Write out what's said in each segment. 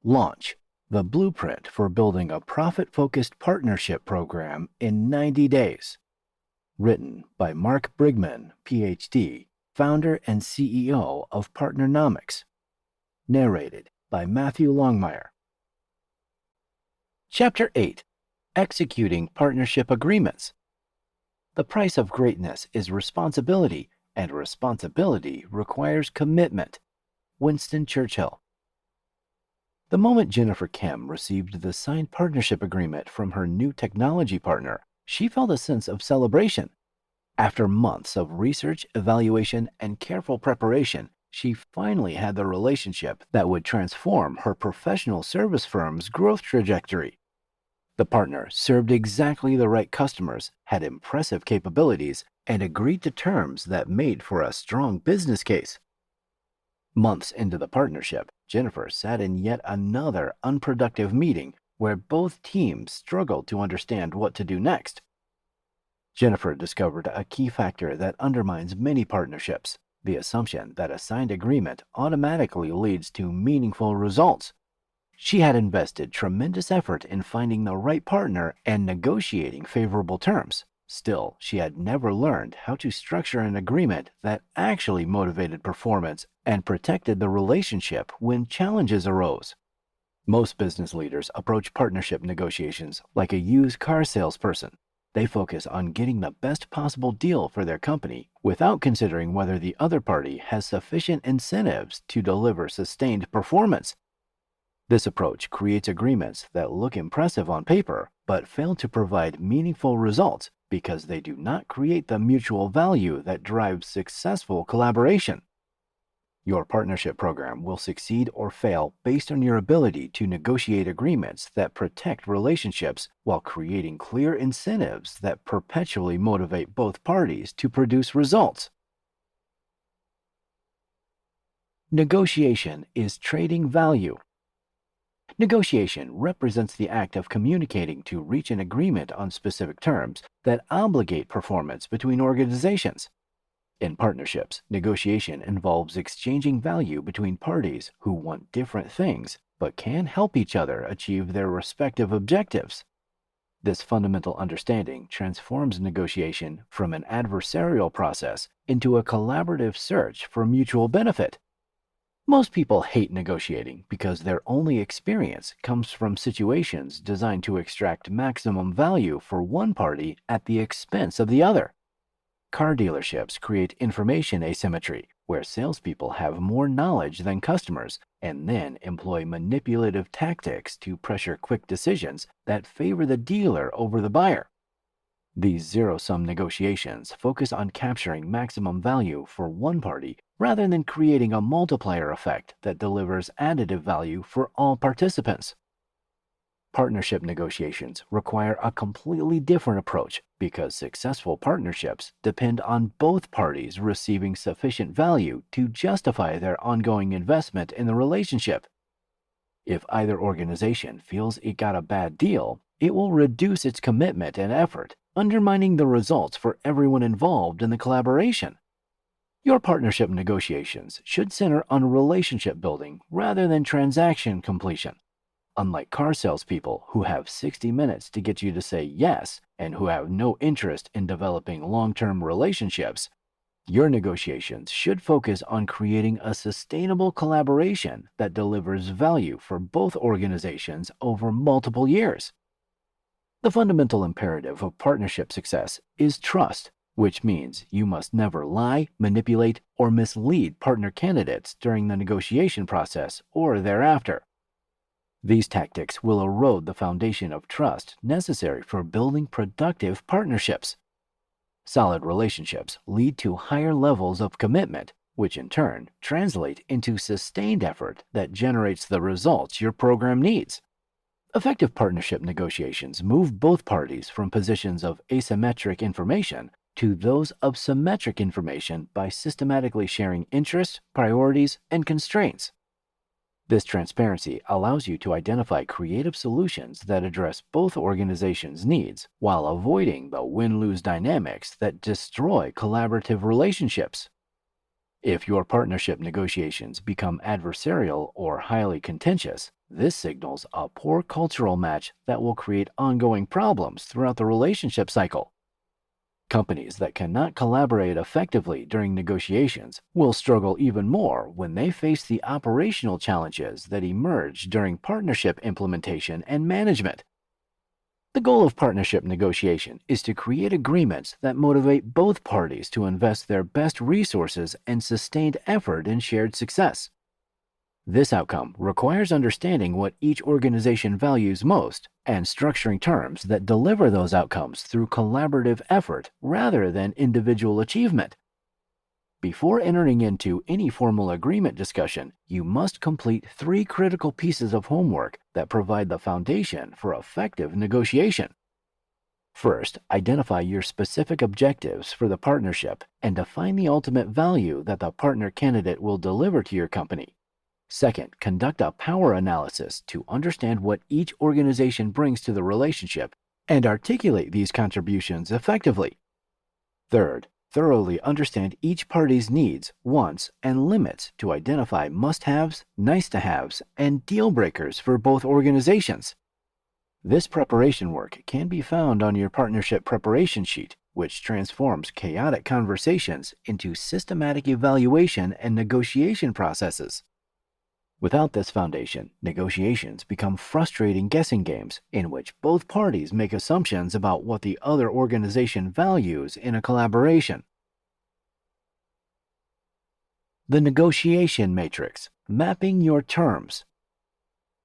Launch, the blueprint for building a profit-focused partnership program in 90 days. Written by Mark Brigman, PhD, founder and CEO of Partnernomics. Narrated by Matthew Longmire. Chapter 8. Executing Partnership Agreements. The price of greatness is responsibility, and responsibility requires commitment. Winston Churchill. The moment Jennifer Kim received the signed partnership agreement from her new technology partner, she felt a sense of celebration. After months of research, evaluation, and careful preparation, she finally had the relationship that would transform her professional service firm's growth trajectory. The partner served exactly the right customers, had impressive capabilities, and agreed to terms that made for a strong business case. Months into the partnership, Jennifer sat in yet another unproductive meeting where both teams struggled to understand what to do next. Jennifer discovered a key factor that undermines many partnerships: the assumption that a signed agreement automatically leads to meaningful results. She had invested tremendous effort in finding the right partner and negotiating favorable terms. Still, she had never learned how to structure an agreement that actually motivated performance and protected the relationship when challenges arose. Most business leaders approach partnership negotiations like a used car salesperson. They focus on getting the best possible deal for their company without considering whether the other party has sufficient incentives to deliver sustained performance. This approach creates agreements that look impressive on paper but fail to provide meaningful results because they do not create the mutual value that drives successful collaboration. Your partnership program will succeed or fail based on your ability to negotiate agreements that protect relationships while creating clear incentives that perpetually motivate both parties to produce results. Negotiation is trading value. Negotiation represents the act of communicating to reach an agreement on specific terms that obligate performance between organizations. In partnerships, negotiation involves exchanging value between parties who want different things but can help each other achieve their respective objectives. This fundamental understanding transforms negotiation from an adversarial process into a collaborative search for mutual benefit. Most people hate negotiating because their only experience comes from situations designed to extract maximum value for one party at the expense of the other. Car dealerships create information asymmetry, where salespeople have more knowledge than customers and then employ manipulative tactics to pressure quick decisions that favor the dealer over the buyer. These zero-sum negotiations focus on capturing maximum value for one party rather than creating a multiplier effect that delivers additive value for all participants. Partnership negotiations require a completely different approach because successful partnerships depend on both parties receiving sufficient value to justify their ongoing investment in the relationship. If either organization feels it got a bad deal, it will reduce its commitment and effort, undermining the results for everyone involved in the collaboration. Your partnership negotiations should center on relationship building rather than transaction completion. Unlike car salespeople who have 60 minutes to get you to say yes and who have no interest in developing long-term relationships, your negotiations should focus on creating a sustainable collaboration that delivers value for both organizations over multiple years. The fundamental imperative of partnership success is trust, which means you must never lie, manipulate, or mislead partner candidates during the negotiation process or thereafter. These tactics will erode the foundation of trust necessary for building productive partnerships. Solid relationships lead to higher levels of commitment, which in turn translate into sustained effort that generates the results your program needs. Effective partnership negotiations move both parties from positions of asymmetric information to those of symmetric information by systematically sharing interests, priorities, and constraints. This transparency allows you to identify creative solutions that address both organizations' needs while avoiding the win-lose dynamics that destroy collaborative relationships. If your partnership negotiations become adversarial or highly contentious, This signals a poor cultural match that will create ongoing problems throughout the relationship cycle. Companies that cannot collaborate effectively during negotiations will struggle even more when they face the operational challenges that emerge during partnership implementation and management. The goal of partnership negotiation is to create agreements that motivate both parties to invest their best resources and sustained effort in shared success. This outcome requires understanding what each organization values most and structuring terms that deliver those outcomes through collaborative effort rather than individual achievement. Before entering into any formal agreement discussion, you must complete 3 critical pieces of homework that provide the foundation for effective negotiation. First, identify your specific objectives for the partnership and define the ultimate value that the partner candidate will deliver to your company. Second, conduct a power analysis to understand what each organization brings to the relationship and articulate these contributions effectively. Third, thoroughly understand each party's needs, wants, and limits to identify must-haves, nice-to-haves, and deal breakers for both organizations. This preparation work can be found on your partnership preparation sheet, which transforms chaotic conversations into systematic evaluation and negotiation processes. Without this foundation, negotiations become frustrating guessing games in which both parties make assumptions about what the other organization values in a collaboration. The negotiation matrix, mapping your terms.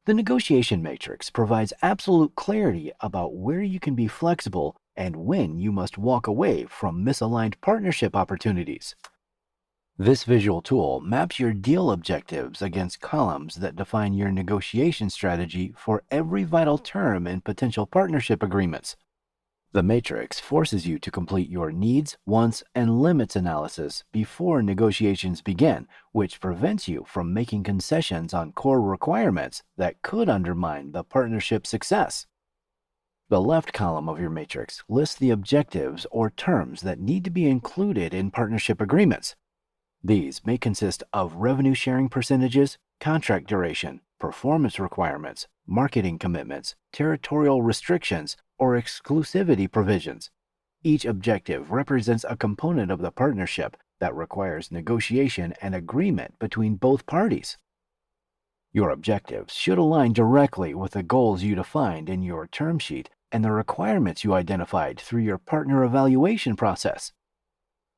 The negotiation matrix provides absolute clarity about where you can be flexible and when you must walk away from misaligned partnership opportunities. This visual tool maps your deal objectives against columns that define your negotiation strategy for every vital term in potential partnership agreements. The matrix forces you to complete your needs, wants, and limits analysis before negotiations begin, which prevents you from making concessions on core requirements that could undermine the partnership's success. The left column of your matrix lists the objectives or terms that need to be included in partnership agreements. These may consist of revenue sharing percentages, contract duration, performance requirements, marketing commitments, territorial restrictions, or exclusivity provisions. Each objective represents a component of the partnership that requires negotiation and agreement between both parties. Your objectives should align directly with the goals you defined in your term sheet and the requirements you identified through your partner evaluation process.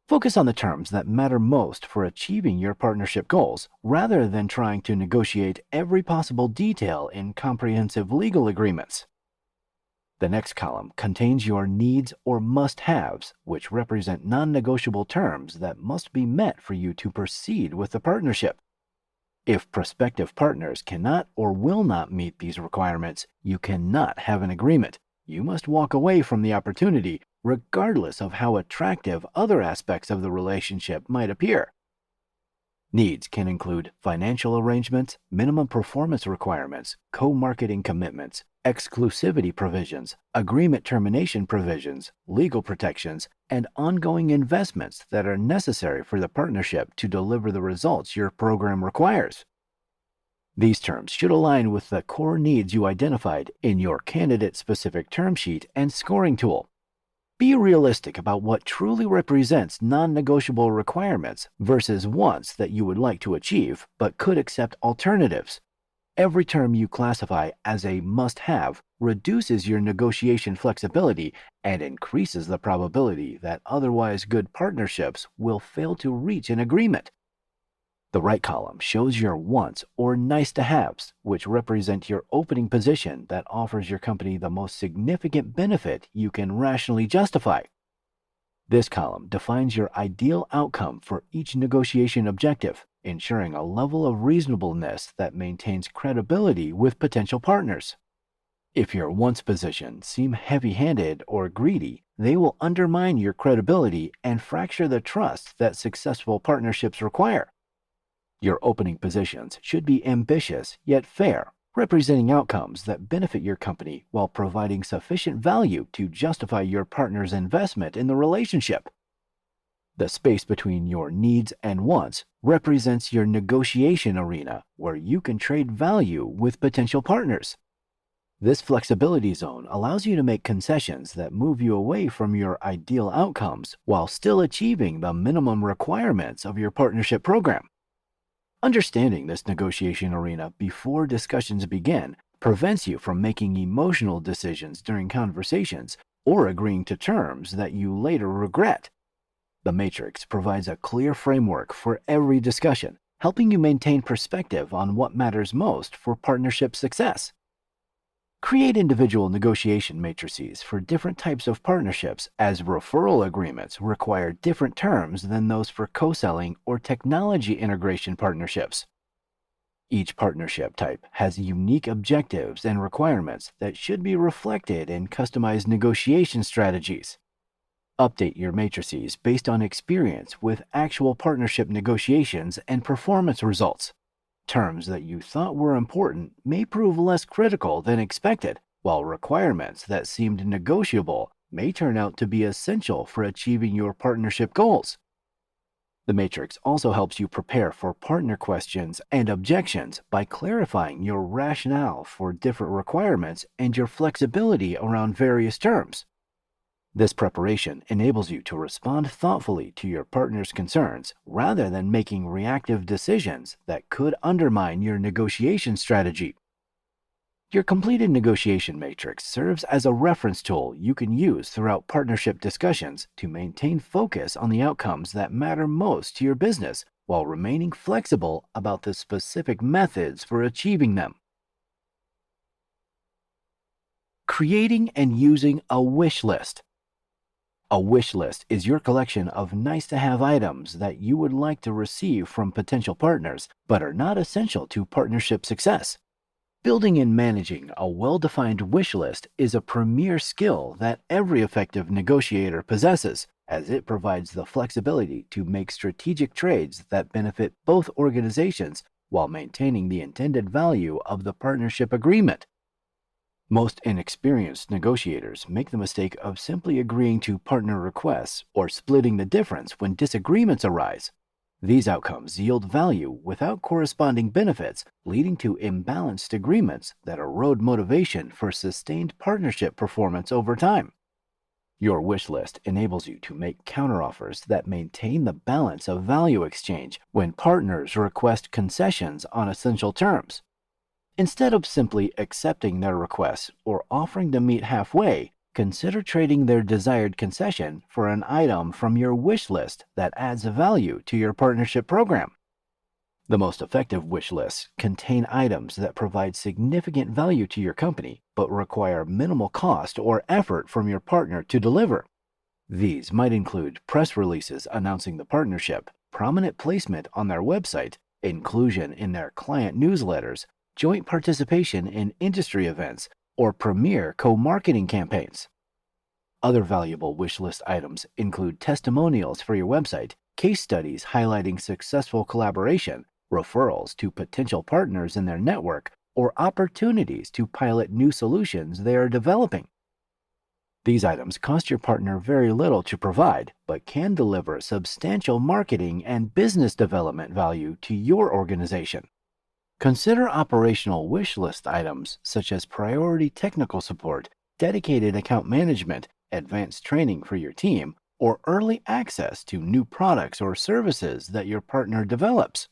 Focus on the terms that matter most for achieving your partnership goals, rather than trying to negotiate every possible detail in comprehensive legal agreements. The next column contains your needs or must-haves, which represent non-negotiable terms that must be met for you to proceed with the partnership. If prospective partners cannot or will not meet these requirements, you cannot have an agreement. You must walk away from the opportunity, regardless of how attractive other aspects of the relationship might appear. Needs can include financial arrangements, minimum performance requirements, co-marketing commitments, exclusivity provisions, agreement termination provisions, legal protections, and ongoing investments that are necessary for the partnership to deliver the results your program requires. These terms should align with the core needs you identified in your candidate-specific term sheet and scoring tool. Be realistic about what truly represents non-negotiable requirements versus wants that you would like to achieve but could accept alternatives. Every term you classify as a must-have reduces your negotiation flexibility and increases the probability that otherwise good partnerships will fail to reach an agreement. The right column shows your wants or nice-to-haves, which represent your opening position that offers your company the most significant benefit you can rationally justify. This column defines your ideal outcome for each negotiation objective, ensuring a level of reasonableness that maintains credibility with potential partners. If your wants positions seem heavy-handed or greedy, they will undermine your credibility and fracture the trust that successful partnerships require. Your opening positions should be ambitious yet fair, representing outcomes that benefit your company while providing sufficient value to justify your partner's investment in the relationship. The space between your needs and wants represents your negotiation arena where you can trade value with potential partners. This flexibility zone allows you to make concessions that move you away from your ideal outcomes while still achieving the minimum requirements of your partnership program. Understanding this negotiation arena before discussions begin prevents you from making emotional decisions during conversations or agreeing to terms that you later regret. The matrix provides a clear framework for every discussion, helping you maintain perspective on what matters most for partnership success. Create individual negotiation matrices for different types of partnerships, as referral agreements require different terms than those for co-selling or technology integration partnerships. Each partnership type has unique objectives and requirements that should be reflected in customized negotiation strategies. Update your matrices based on experience with actual partnership negotiations and performance results. Terms that you thought were important may prove less critical than expected, while requirements that seemed negotiable may turn out to be essential for achieving your partnership goals. The matrix also helps you prepare for partner questions and objections by clarifying your rationale for different requirements and your flexibility around various terms. This preparation enables you to respond thoughtfully to your partner's concerns rather than making reactive decisions that could undermine your negotiation strategy. Your completed negotiation matrix serves as a reference tool you can use throughout partnership discussions to maintain focus on the outcomes that matter most to your business while remaining flexible about the specific methods for achieving them. Creating and using a wish list. A wish list is your collection of nice-to-have items that you would like to receive from potential partners, but are not essential to partnership success. Building and managing a well-defined wish list is a premier skill that every effective negotiator possesses, as it provides the flexibility to make strategic trades that benefit both organizations while maintaining the intended value of the partnership agreement. Most inexperienced negotiators make the mistake of simply agreeing to partner requests or splitting the difference when disagreements arise. These outcomes yield value without corresponding benefits, leading to imbalanced agreements that erode motivation for sustained partnership performance over time. Your wish list enables you to make counteroffers that maintain the balance of value exchange when partners request concessions on essential terms. Instead of simply accepting their requests or offering to meet halfway, consider trading their desired concession for an item from your wish list that adds value to your partnership program. The most effective wish lists contain items that provide significant value to your company but require minimal cost or effort from your partner to deliver. These might include press releases announcing the partnership, prominent placement on their website, inclusion in their client newsletters, joint participation in industry events, or premier co-marketing campaigns. Other valuable wish list items include testimonials for your website, case studies highlighting successful collaboration, referrals to potential partners in their network, or opportunities to pilot new solutions they are developing. These items cost your partner very little to provide, but can deliver substantial marketing and business development value to your organization. Consider operational wish list items such as priority technical support, dedicated account management, advanced training for your team, or early access to new products or services that your partner develops.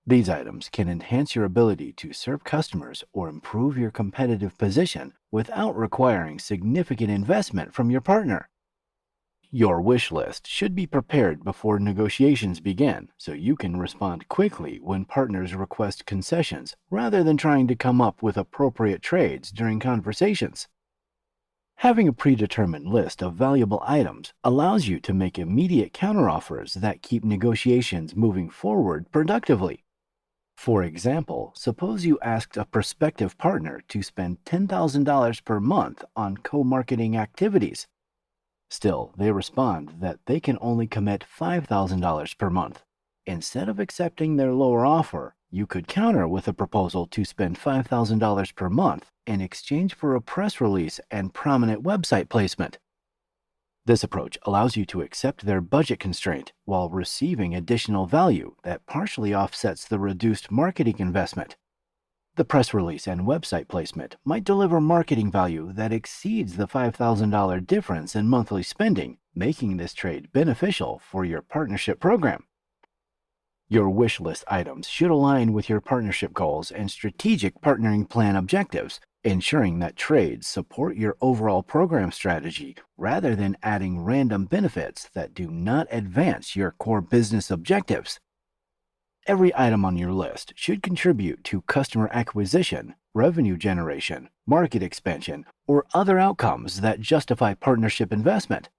These items can enhance your ability to serve customers or improve your competitive position without requiring significant investment from your partner. Your wish list should be prepared before negotiations begin so you can respond quickly when partners request concessions rather than trying to come up with appropriate trades during conversations. Having a predetermined list of valuable items allows you to make immediate counteroffers that keep negotiations moving forward productively. For example, suppose you asked a prospective partner to spend $10,000 per month on co-marketing activities. Still, they respond that they can only commit $5,000 per month. Instead of accepting their lower offer, you could counter with a proposal to spend $5,000 per month in exchange for a press release and prominent website placement. This approach allows you to accept their budget constraint while receiving additional value that partially offsets the reduced marketing investment. The press release and website placement might deliver marketing value that exceeds the $5,000 difference in monthly spending, making this trade beneficial for your partnership program. Your wish list items should align with your partnership goals and strategic partnering plan objectives, ensuring that trades support your overall program strategy rather than adding random benefits that do not advance your core business objectives. Every item on your list should contribute to customer acquisition, revenue generation, market expansion, or other outcomes that justify partnership investment.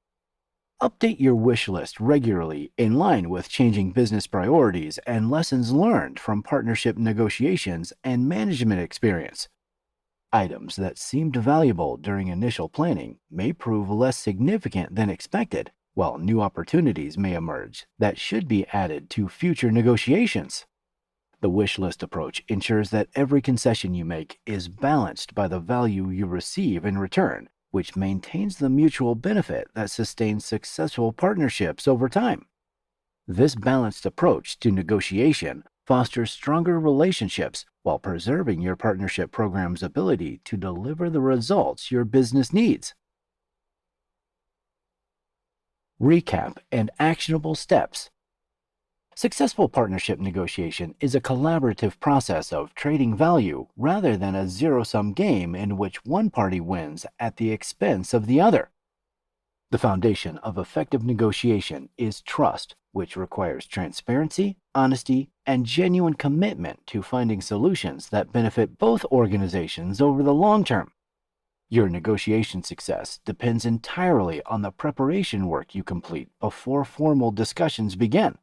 Update your wish list regularly in line with changing business priorities and lessons learned from partnership negotiations and management experience. Items that seemed valuable during initial planning may prove less significant than expected, while new opportunities may emerge that should be added to future negotiations. The wish list approach ensures that every concession you make is balanced by the value you receive in return, which maintains the mutual benefit that sustains successful partnerships over time. This balanced approach to negotiation fosters stronger relationships while preserving your partnership program's ability to deliver the results your business needs. Recap and actionable steps. Successful partnership negotiation is a collaborative process of trading value rather than a zero-sum game in which one party wins at the expense of the other. The foundation of effective negotiation is trust, which requires transparency, honesty, and genuine commitment to finding solutions that benefit both organizations over the long term. Your negotiation success depends entirely on the preparation work you complete before formal discussions begin.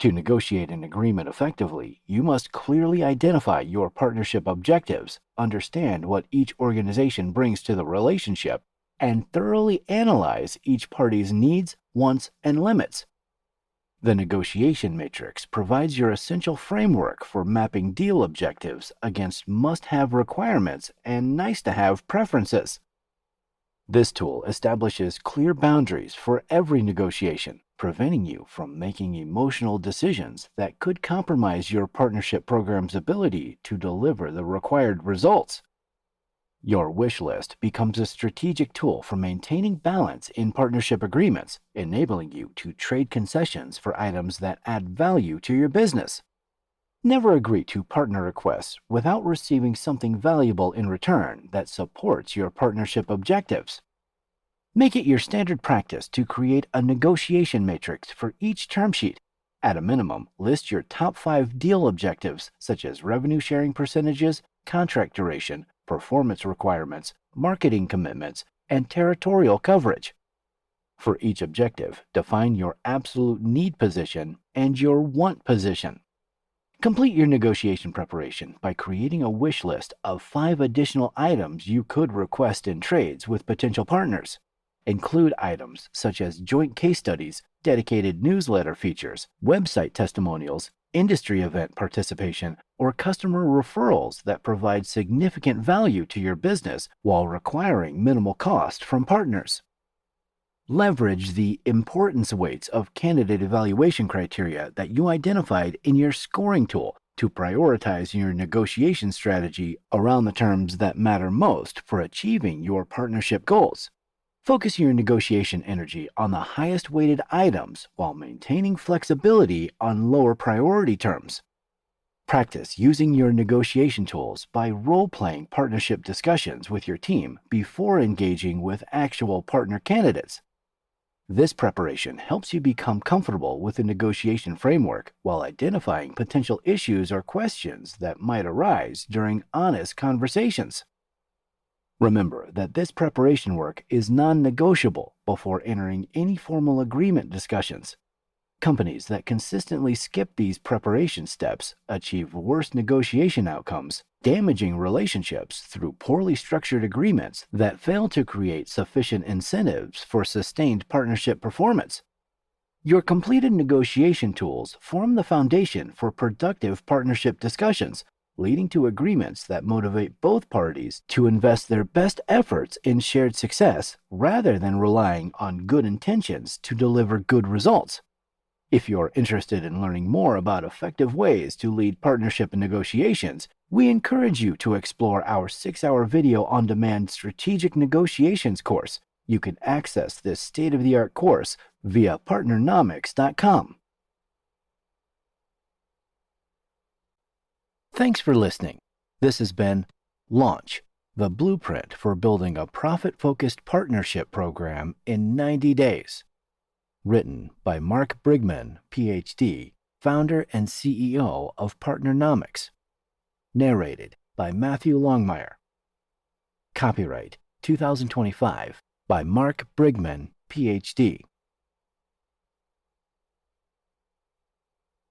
To negotiate an agreement effectively, you must clearly identify your partnership objectives, understand what each organization brings to the relationship, and thoroughly analyze each party's needs, wants, and limits. The negotiation matrix provides your essential framework for mapping deal objectives against must-have requirements and nice-to-have preferences. This tool establishes clear boundaries for every negotiation, preventing you from making emotional decisions that could compromise your partnership program's ability to deliver the required results. Your wish list becomes a strategic tool for maintaining balance in partnership agreements, enabling you to trade concessions for items that add value to your business. Never agree to partner requests without receiving something valuable in return that supports your partnership objectives. Make it your standard practice to create a negotiation matrix for each term sheet. At a minimum, list your top 5 deal objectives, such as revenue sharing percentages, contract duration, performance requirements, marketing commitments, and territorial coverage. For each objective, define your absolute need position and your want position. Complete your negotiation preparation by creating a wish list of 5 additional items you could request in trades with potential partners. Include items such as joint case studies, dedicated newsletter features, website testimonials, industry event participation, or customer referrals that provide significant value to your business while requiring minimal cost from partners. Leverage the importance weights of candidate evaluation criteria that you identified in your scoring tool to prioritize your negotiation strategy around the terms that matter most for achieving your partnership goals. Focus your negotiation energy on the highest weighted items while maintaining flexibility on lower priority terms. Practice using your negotiation tools by role-playing partnership discussions with your team before engaging with actual partner candidates. This preparation helps you become comfortable with the negotiation framework while identifying potential issues or questions that might arise during honest conversations. Remember that this preparation work is non-negotiable before entering any formal agreement discussions. Companies that consistently skip these preparation steps achieve worse negotiation outcomes, damaging relationships through poorly structured agreements that fail to create sufficient incentives for sustained partnership performance. Your completed negotiation tools form the foundation for productive partnership discussions, leading to agreements that motivate both parties to invest their best efforts in shared success rather than relying on good intentions to deliver good results. If you're interested in learning more about effective ways to lead partnership negotiations, we encourage you to explore our 6-hour video on demand strategic negotiations course. You can access this state-of-the-art course via Partnernomics.com. Thanks for listening. This has been Launch, the blueprint for building a profit-focused partnership program in 90 days. Written by Mark Brigman, PhD, founder and CEO of Partnernomics. Narrated by Matthew Longmire. Copyright 2025 by Mark Brigman, PhD.